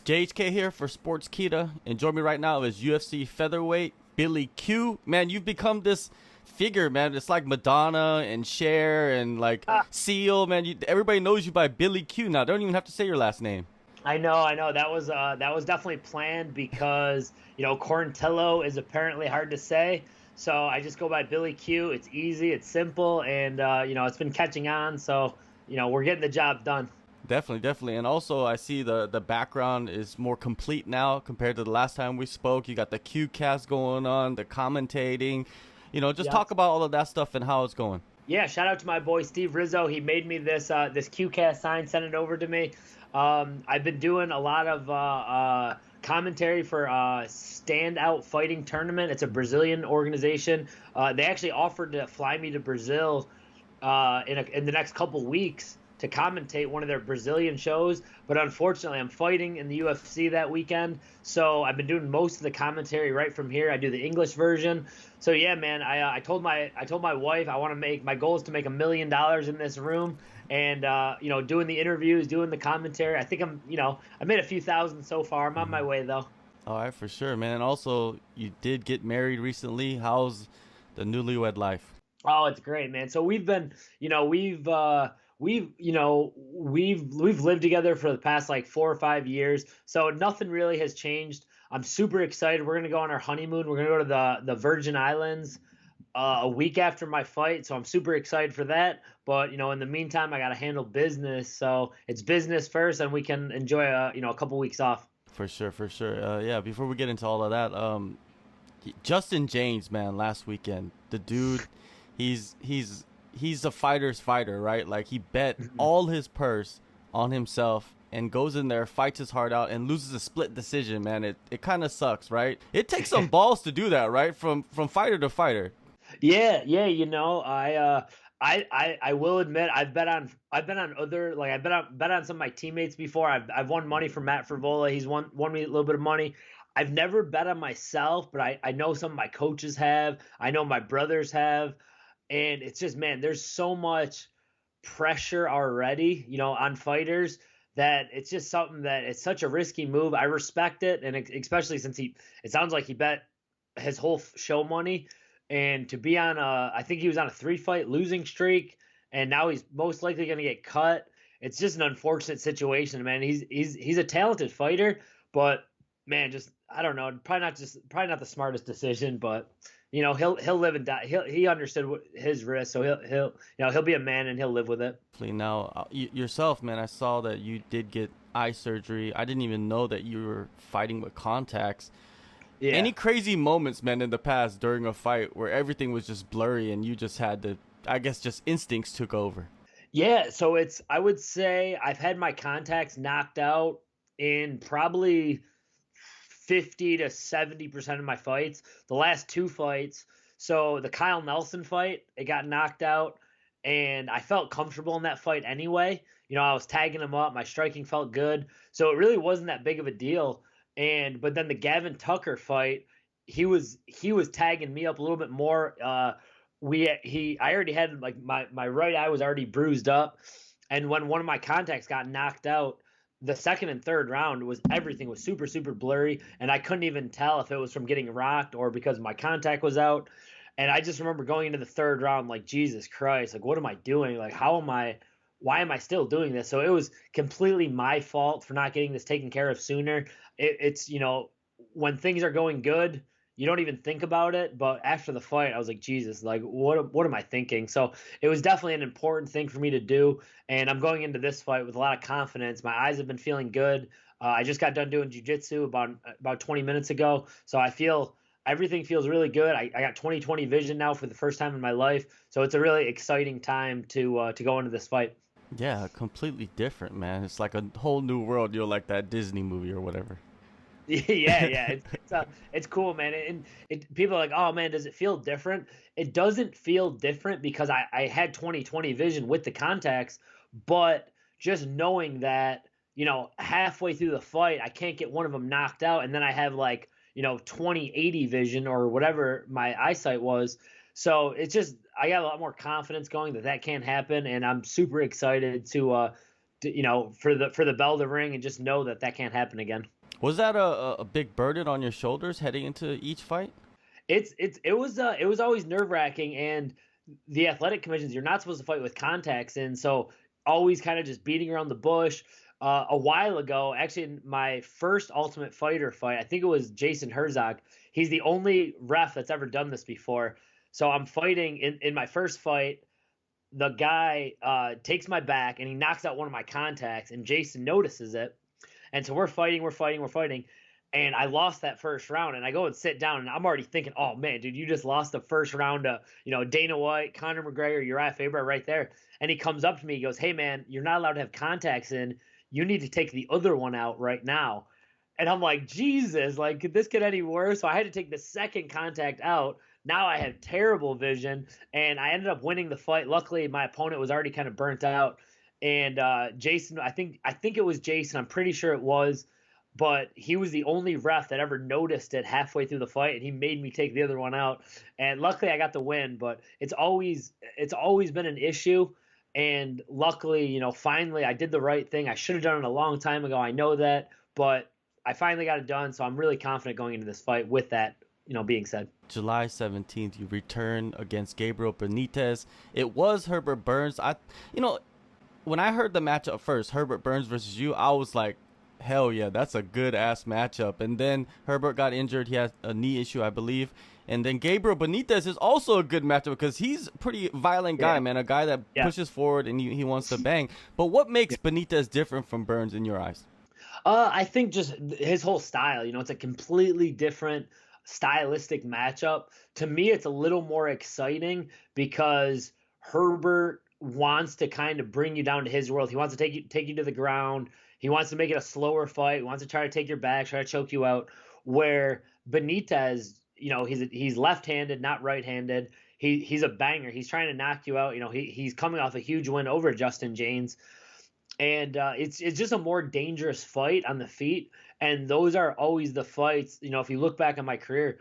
JHK here for Sportskeeda, and join me right now is UFC featherweight Billy Q. Man, you've become this figure, man. It's like Madonna and Cher and like Seal, man. Everybody knows you by Billy Q now. They don't even have to say your last name. I know. That was definitely planned because Quarantillo is apparently hard to say, so I just go by Billy Q. It's easy, it's simple, and it's been catching on. So we're getting the job done. Definitely. And also, I see the background is more complete now compared to the last time we spoke. You got the Qcast going on, the commentating. Talk about all of that stuff and how it's going. Yeah, shout out to my boy Steve Rizzo. He made me this Qcast sign, sent it over to me. I've been doing a lot of commentary for Standout Fighting Tournament. It's a Brazilian organization. They actually offered to fly me to Brazil in the next couple weeks to commentate one of their Brazilian shows, but unfortunately I'm fighting in the UFC that weekend, so I've been doing most of the commentary right from here. I do the English version. So yeah, man, I told my wife my goal is to make $1 million in this room, and doing the interviews, doing the commentary. I think I made a few thousand so far. I'm on my way though. All right, for sure, man. And also, you did get married recently. How's the newlywed life? Oh, it's great, man. So we've been, we've lived together for the past like 4 or 5 years, so nothing really has changed. I'm super excited. We're gonna go on our honeymoon. We're gonna go to the Virgin Islands a week after my fight, so I'm super excited for that. But in the meantime, I gotta handle business, so it's business first, and we can enjoy a couple weeks off. For sure. Yeah. Before we get into all of that, Justin James, man, last weekend, the dude, he's a fighter's fighter, right? Like, he bet all his purse on himself and goes in there, fights his heart out, and loses a split decision, man. It kind of sucks, right? It takes some balls to do that, right? From fighter to fighter. Yeah. I will admit I've bet on other, like, I bet on some of my teammates before. I've won money from Matt Frivola. He's won me a little bit of money. I've never bet on myself, but I know some of my coaches have. I know my brothers have. And it's just, man, there's so much pressure already, on fighters, that it's just something that it's such a risky move. I respect it, and especially since it sounds like he bet his whole show money, and to be on I think he was on a 3-fight losing streak, and now he's most likely going to get cut. It's just an unfortunate situation, man. He's a talented fighter, but man, just, I don't know, probably not the smartest decision, but he'll live and die. He understood his risk, so he'll be a man and he'll live with it. Now, yourself, man, I saw that you did get eye surgery. I didn't even know that you were fighting with contacts. Yeah. Any crazy moments, man, in the past during a fight where everything was just blurry and you just had to, I guess, just instincts took over? Yeah, so I would say I've had my contacts knocked out in probably 50 to 70% of my fights. The last 2 fights, so the Kyle Nelson fight, it got knocked out, and I felt comfortable in that fight anyway. I was tagging him up, my striking felt good, so it really wasn't that big of a deal. But then the Gavin Tucker fight, he was tagging me up a little bit more. I already had, like, my right eye was already bruised up, and when one of my contacts got knocked out, the second and third round everything was super, super blurry, and I couldn't even tell if it was from getting rocked or because my contact was out. And I just remember going into the third round like, Jesus Christ, like, what am I doing? Like, why am I still doing this? So it was completely my fault for not getting this taken care of sooner. It's when things are going good, you don't even think about it. But after the fight, I was like, Jesus, like, what am I thinking? So it was definitely an important thing for me to do. And I'm going into this fight with a lot of confidence. My eyes have been feeling good. I just got done doing jiu-jitsu about 20 minutes ago. So I feel everything feels really good. I got 20/20 vision now for the first time in my life. So it's a really exciting time to go into this fight. Yeah, completely different, man. It's like a whole new world. You're like that Disney movie or whatever. Yeah. It's cool, man. And people are like, oh man, does it feel different? It doesn't feel different because I had 20/20 vision with the contacts, but just knowing that, halfway through the fight, I can't get one of them knocked out, and then I have like, 20/80 vision or whatever my eyesight was. So it's just, I got a lot more confidence going that can't happen, and I'm super excited to for the bell to ring and just know that can't happen again. Was that a big burden on your shoulders heading into each fight? It was always nerve-wracking, and the athletic commissions, you're not supposed to fight with contacts, and so always kind of just beating around the bush. A while ago, actually, in my first Ultimate Fighter fight, I think it was Jason Herzog. He's the only ref that's ever done this before. So I'm fighting in my first fight. The guy takes my back and he knocks out one of my contacts, and Jason notices it. And so we're fighting. And I lost that first round, and I go and sit down, and I'm already thinking, oh man, dude, you just lost the first round to, Dana White, Conor McGregor, Uriah Faber right there. And he comes up to me, he goes, hey man, you're not allowed to have contacts in. You need to take the other one out right now. And I'm like, Jesus, like, could this get any worse? So I had to take the second contact out. Now I have terrible vision, and I ended up winning the fight. Luckily, my opponent was already kind of burnt out. And Jason, I think it was Jason. I'm pretty sure it was, but he was the only ref that ever noticed it halfway through the fight, and he made me take the other one out. And luckily, I got the win. But it's always been an issue. And luckily, finally, I did the right thing. I should have done it a long time ago. I know that, but I finally got it done. So I'm really confident going into this fight with that, being said. July 17th, you return against Gabriel Benitez. It was Herbert Burns. When I heard the matchup first, Herbert Burns versus you, I was like, hell yeah, that's a good ass matchup. And then Herbert got injured. He has a knee issue, I believe. And then Gabriel Benitez is also a good matchup because he's a pretty violent guy, man. A guy that pushes forward and he wants to bang. But what makes Benitez different from Burns in your eyes? I think just his whole style. It's a completely different stylistic matchup. To me, it's a little more exciting because Herbert wants to kind of bring you down to his world. He wants to take you to the ground. He wants to make it a slower fight. He wants to try to take your back, try to choke you out. Where Benitez, he's left-handed, not right-handed. He's a banger. He's trying to knock you out. He's coming off a huge win over Justin James. And it's just a more dangerous fight on the feet. And those are always the fights. If you look back on my career,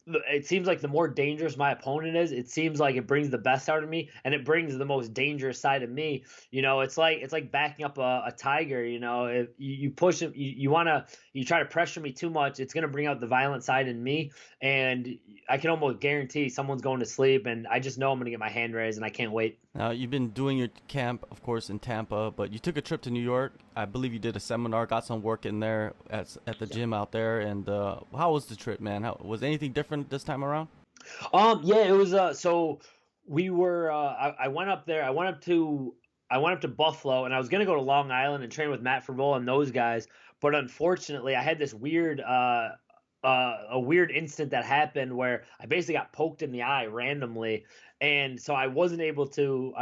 it seems like the more dangerous my opponent is, it seems like it brings the best out of me, and it brings the most dangerous side of me. It's like backing up a tiger. If you push him, you try to pressure me too much, it's gonna bring out the violent side in me, and I can almost guarantee someone's going to sleep, and I just know I'm gonna get my hand raised, and I can't wait. Now, you've been doing your camp, of course, in Tampa, but you took a trip to New York. I believe you did a seminar, got some work in there at the gym out there. And how was the trip, man? Was anything different this time around? Yeah, it was. So we were. I went up there. I went up to Buffalo, and I was gonna go to Long Island and train with Matt Furvol and those guys. But unfortunately, I had this weird a weird incident that happened where I basically got poked in the eye randomly, and so I wasn't able to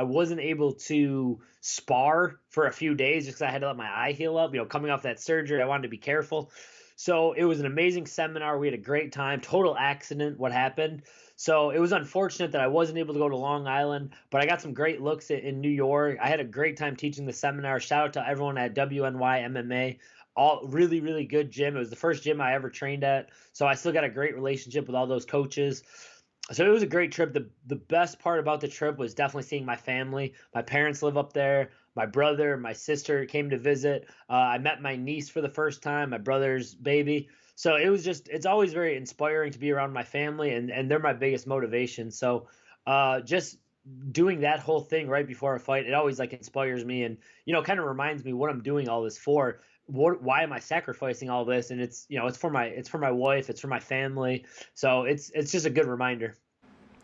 spar for a few days just because I had to let my eye heal up. Coming off that surgery, I wanted to be careful. So it was an amazing seminar. We had a great time. Total accident what happened. So it was unfortunate that I wasn't able to go to Long Island, but I got some great looks in New York. I had a great time teaching the seminar. Shout out to everyone at WNY MMA. All really, really good gym. It was the first gym I ever trained at. So I still got a great relationship with all those coaches. So it was a great trip. The best part about the trip was definitely seeing my family. My parents live up there. My brother, my sister came to visit. I met my niece for the first time, my brother's baby. So it's always very inspiring to be around my family, and they're my biggest motivation. So just doing that whole thing right before a fight, it always inspires me, and kind of reminds me what I'm doing all this for. Why am I sacrificing all this? And it's for my wife, it's for my family. So it's just a good reminder.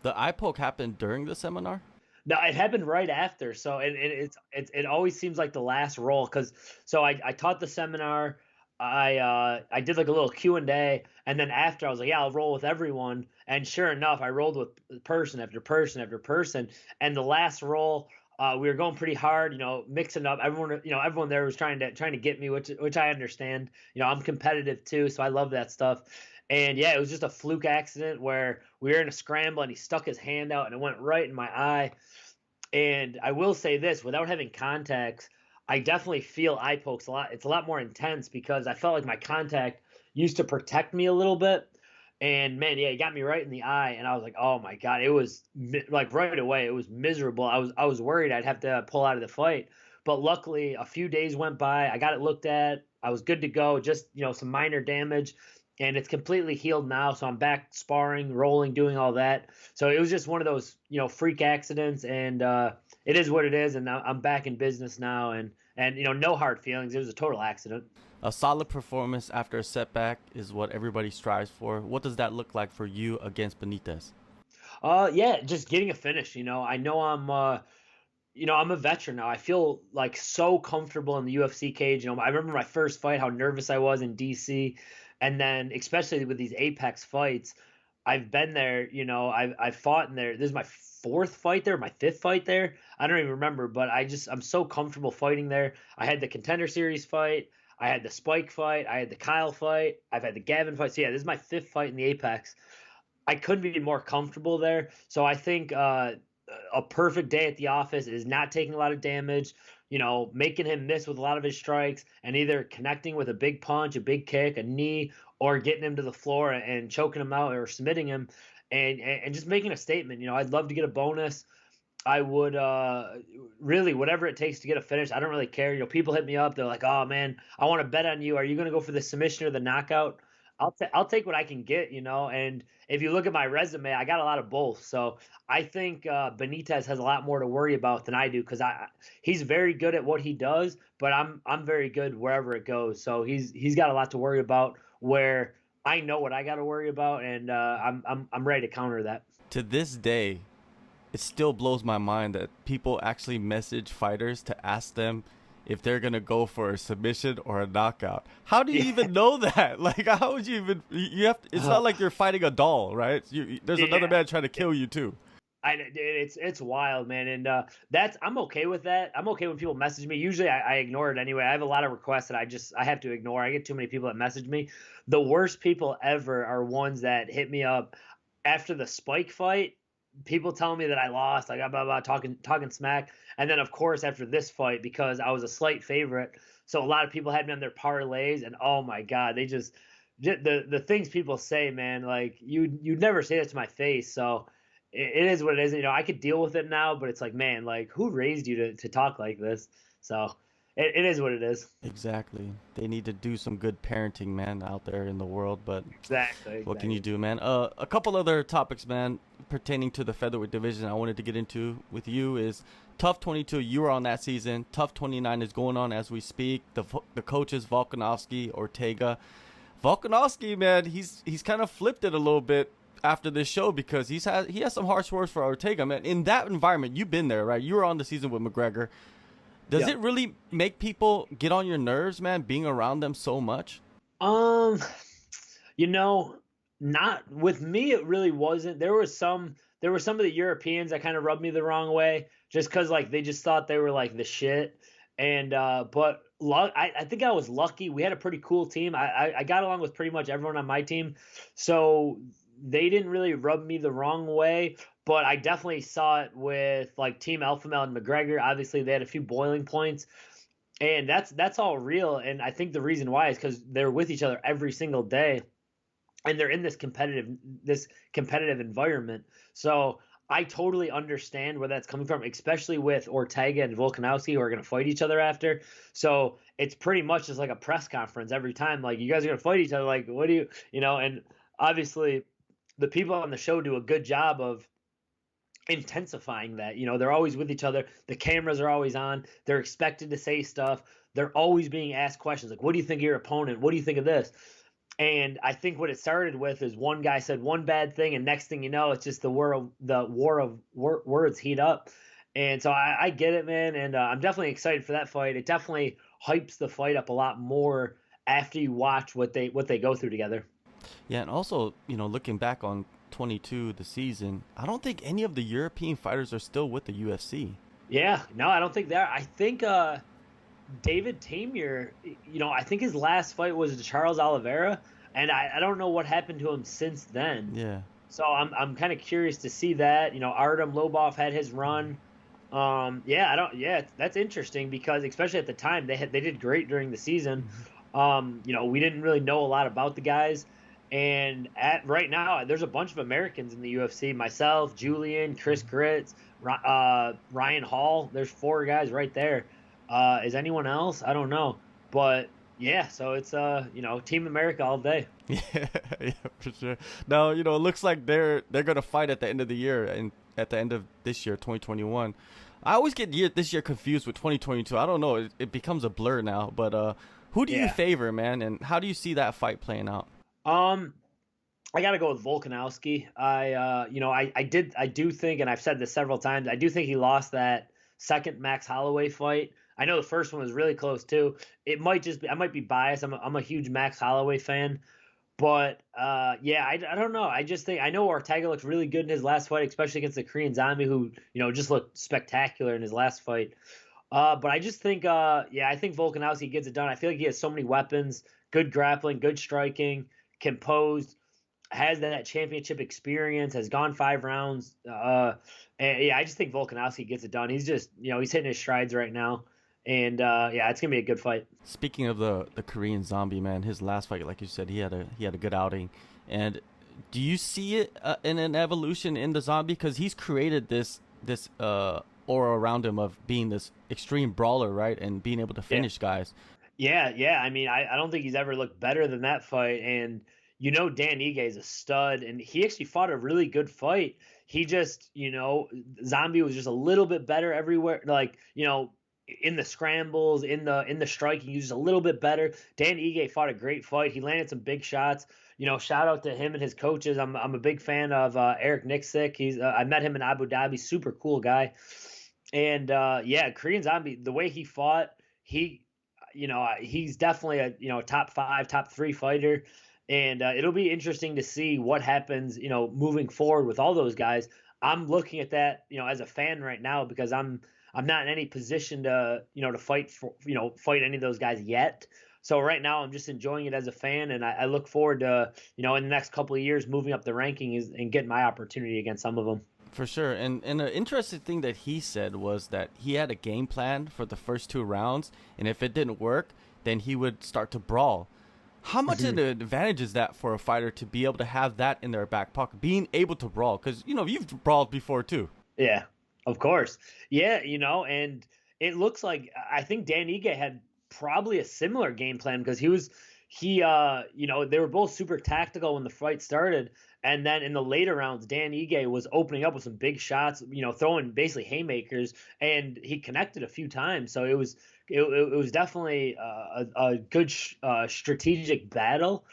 The eye poke happened during the seminar? No, it happened right after. So it always seems like the last roll because I taught the seminar. I did a little Q&A, and then after I was like, yeah, I'll roll with everyone. And sure enough, I rolled with person after person after person. And the last roll, we were going pretty hard, mixing up. Everyone there was trying to get me, which I understand. I'm competitive too, so I love that stuff. And yeah, it was just a fluke accident where we were in a scramble and he stuck his hand out and it went right in my eye. And I will say this, without having contacts, I definitely feel eye pokes a lot. It's a lot more intense because I felt like my contact used to protect me a little bit. And man, yeah, it got me right in the eye, and I was like, "Oh my God!" It was right away. It was miserable. I was worried I'd have to pull out of the fight, but luckily, a few days went by. I got it looked at. I was good to go. Just some minor damage, and it's completely healed now. So I'm back sparring, rolling, doing all that. So it was just one of those freak accidents, and it is what it is. And I'm back in business now, and no hard feelings. It was a total accident. A solid performance after a setback is what everybody strives for. What does that look like for you against Benitez? Yeah, just getting a finish. I know I'm a veteran now. I feel like so comfortable in the UFC cage. I remember my first fight, how nervous I was in DC, and then especially with these Apex fights, I've been there. I've fought in there. This is my fourth fight there, my fifth fight there. I don't even remember, but I'm so comfortable fighting there. I had the Contender Series fight. I had the Spike fight. I had the Kyle fight. I've had the Gavin fight. So yeah, this is my fifth fight in the Apex. I couldn't be more comfortable there. So I think a perfect day at the office is not taking a lot of damage, making him miss with a lot of his strikes, and either connecting with a big punch, a big kick, a knee, or getting him to the floor and choking him out or submitting him, and just making a statement. I'd love to get a bonus. I would really whatever it takes to get a finish. I don't really care. People hit me up. They're like, "Oh man, I want to bet on you. Are you going to go for the submission or the knockout?" I'll take what I can get, And if you look at my resume, I got a lot of both. So I think Benitez has a lot more to worry about than I do because he's very good at what he does, but I'm very good wherever it goes. So he's got a lot to worry about where I know what I got to worry about, and I'm ready to counter that. To this day, it still blows my mind that people actually message fighters to ask them if they're gonna go for a submission or a knockout. How do you even know that? Like, how would you even? You have. It's not like you're fighting a doll, right? There's another man trying to kill you too. It's wild, man, and I'm okay with that. I'm okay when people message me. Usually, I ignore it anyway. I have a lot of requests that I have to ignore. I get too many people that message me. The worst people ever are ones that hit me up after the Spike fight. People telling me that I lost, like blah, blah, talking smack, and then of course after this fight because I was a slight favorite, so a lot of people had me on their parlays, and oh my god, they just the things people say, man, like you'd never say that to my face. So it is what it is. I could deal with it now, but it's like, man, like who raised you to talk like this? So it is what it is. Exactly. They need to do some good parenting, man, out there in the world. But exactly. What can you do, man? A couple other topics, man, pertaining to the featherweight division I wanted to get into with you is Tough 22. You were on that season. Tough 29 is going on as we speak. The coaches, Volkanovski, Ortega. Volkanovski, man, he's kind of flipped it a little bit after this show because he has some harsh words for Ortega, man. In that environment, you've been there, right? You were on the season with McGregor. Does it really make people get on your nerves, man, being around them so much? Not with me. It really wasn't. There were some of the Europeans that kind of rubbed me the wrong way, just because like they just thought they were like the shit. And but I think I was lucky. We had a pretty cool team. I got along with pretty much everyone on my team, so they didn't really rub me the wrong way. But I definitely saw it with like Team Alpha Male and McGregor. Obviously, they had a few boiling points, and that's all real. And I think the reason why is because they're with each other every single day, and they're in this competitive environment. So I totally understand where that's coming from, especially with Ortega and Volkanovski, who are going to fight each other after. So it's pretty much just like a press conference every time. Like, you guys are going to fight each other. Like, what do you, and obviously the people on the show do a good job of intensifying that. They're always with each other. The cameras are always on. They're expected to say stuff. They're always being asked questions like, what do you think of your opponent? What do you think of this? And I think what it started with is one guy said one bad thing, and next thing you know, it's just the war of words heat up. And so I get it, man, and I'm definitely excited for that fight. It definitely hypes the fight up a lot more after you watch what they go through together. Yeah, and also, looking back on 22 the season, I don't think any of the European fighters are still with the UFC. Yeah, no, I don't think they are. I think David Tamier, I think his last fight was to Charles Oliveira, and I don't know what happened to him since then. Yeah. So I'm kind of curious to see that. Artem Lobov had his run. That's interesting because especially at the time they did great during the season. We didn't really know a lot about the guys. And right now, there's a bunch of Americans in the UFC. Myself, Julian, Chris Gritz, Ryan Hall. There's 4 guys right there. Is anyone else? I don't know. But Yeah, so it's Team America all day. Yeah, yeah, for sure. Now, it looks like they're gonna fight at the end of the year and at the end of this year, 2021. I always get this year confused with 2022. I don't know. It becomes a blur now. But who do you Yeah. favor, man? And how do you see that fight playing out? Um, I got to go with Volkanovski. I do think, and I've said this several times, I do think he lost that second Max Holloway fight. I know the first one was really close too. It might just be, I might be biased. I'm a huge Max Holloway fan, but yeah, I don't know. I just think I know Ortega looked really good in his last fight, especially against the Korean Zombie, who just looked spectacular in his last fight. But I just think, yeah, I think Volkanovski gets it done. I feel like he has so many weapons, good grappling, good striking, composed, has that championship experience, has gone 5 rounds. And yeah, I just think Volkanovski gets it done. He's just, he's hitting his strides right now. And yeah, it's gonna be a good fight. Speaking of the Korean Zombie, man, his last fight, like you said, he had a good outing. And do you see it in an evolution in the Zombie? Because he's created this aura around him of being this extreme brawler, right, and being able to Yeah. finish guys. Yeah. I mean, I don't think he's ever looked better than that fight. And Dan Ige is a stud, and he actually fought a really good fight. He just, Zombie was just a little bit better everywhere. Like, in the scrambles, in the striking, he was just a little bit better. Dan Ige fought a great fight. He landed some big shots. Shout out to him and his coaches. I'm a big fan of Eric Nixick. I met him in Abu Dhabi. Super cool guy. And yeah, Korean Zombie, the way he fought, he he's definitely a top 5, top 3 fighter, and it'll be interesting to see what happens moving forward with all those guys. I'm looking at that as a fan right now because I'm not in any position to to fight any of those guys yet. So right now I'm just enjoying it as a fan, and I look forward to in the next couple of years moving up the rankings and getting my opportunity against some of them. For sure. And an interesting thing that he said was that he had a game plan for the first 2 rounds, and if it didn't work, then he would start to brawl. How much of an advantage is that for a fighter to be able to have that in their back pocket, being able to brawl? Because, you've brawled before too. Yeah, of course. Yeah, and it looks like I think Dan Ige had probably a similar game plan because they were both super tactical when the fight started, and then in the later rounds, Dan Ige was opening up with some big shots, throwing basically haymakers, and he connected a few times. So it was definitely a good strategic battle.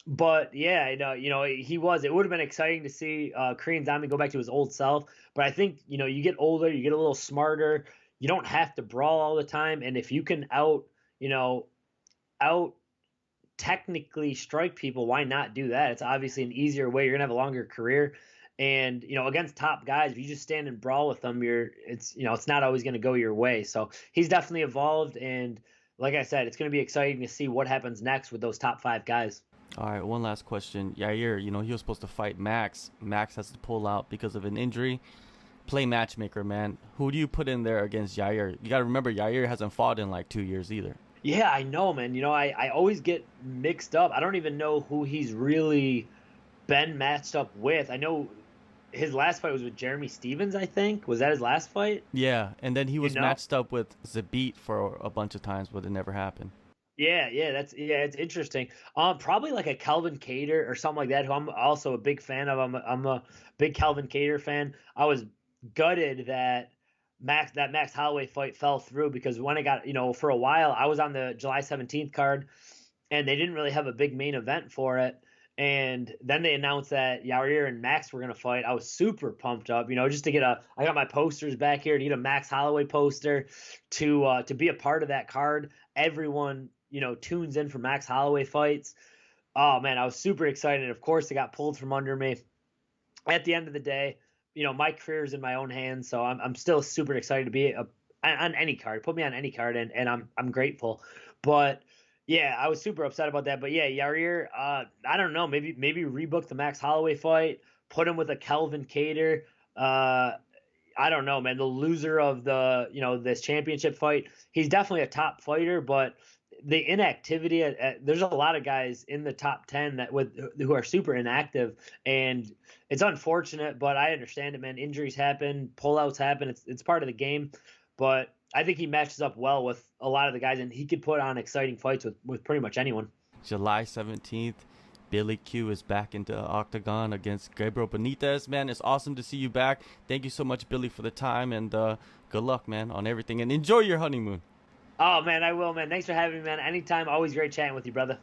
But yeah, he was. It would have been exciting to see Korean Zombie go back to his old self. But I think you get older, you get a little smarter. You don't have to brawl all the time, and if you can out technically strike people, why not do that? It's obviously an easier way. You're gonna have a longer career, and against top guys, if you just stand and brawl with them, it's not always gonna go your way. So he's definitely evolved, and like I said, it's gonna be exciting to see what happens next with those top 5 guys. All right, one last question. Yair, he was supposed to fight Max. Max has to pull out because of an injury. Play matchmaker, man. Who do you put in there against Yair? You got to remember, Yair hasn't fought in like 2 years either. Yeah, I know, man. I always get mixed up. I don't even know who he's really been matched up with. I know his last fight was with Jeremy Stevens, I think. Was that his last fight? Yeah, and then he You was know? matched up with Zabit for a bunch of times, but it never happened. Yeah, it's interesting. Probably like a Calvin Cater or something like that, who I'm also a big fan of. I'm a big Calvin Cater fan. I was gutted that Max Holloway fight fell through because when I got for a while I was on the July 17th card, and they didn't really have a big main event for it. And then they announced that Yair and Max were gonna fight. I was super pumped up, just to I got my posters back here to get a Max Holloway poster to be a part of that card. Everyone, tunes in for Max Holloway fights. Oh man, I was super excited. Of course, it got pulled from under me. At the end of the day, my career is in my own hands, so I'm still super excited to be on any card. Put me on any card, and I'm grateful. But yeah, I was super upset about that. But yeah, Yair, I don't know, maybe rebook the Max Holloway fight, put him with a Kelvin Cater. I don't know, man. The loser of this championship fight, he's definitely a top fighter, but the inactivity, there's a lot of guys in the top 10 who are super inactive, and it's unfortunate, but I understand it, man. Injuries happen, pullouts happen. It's part of the game, but I think he matches up well with a lot of the guys, and he could put on exciting fights with pretty much anyone. July 17th, Billy Q is back into the octagon against Gabriel Benitez. Man, it's awesome to see you back. Thank you so much, Billy, for the time, and good luck, man, on everything. And enjoy your honeymoon. Oh, man, I will, man. Thanks for having me, man. Anytime. Always great chatting with you, brother.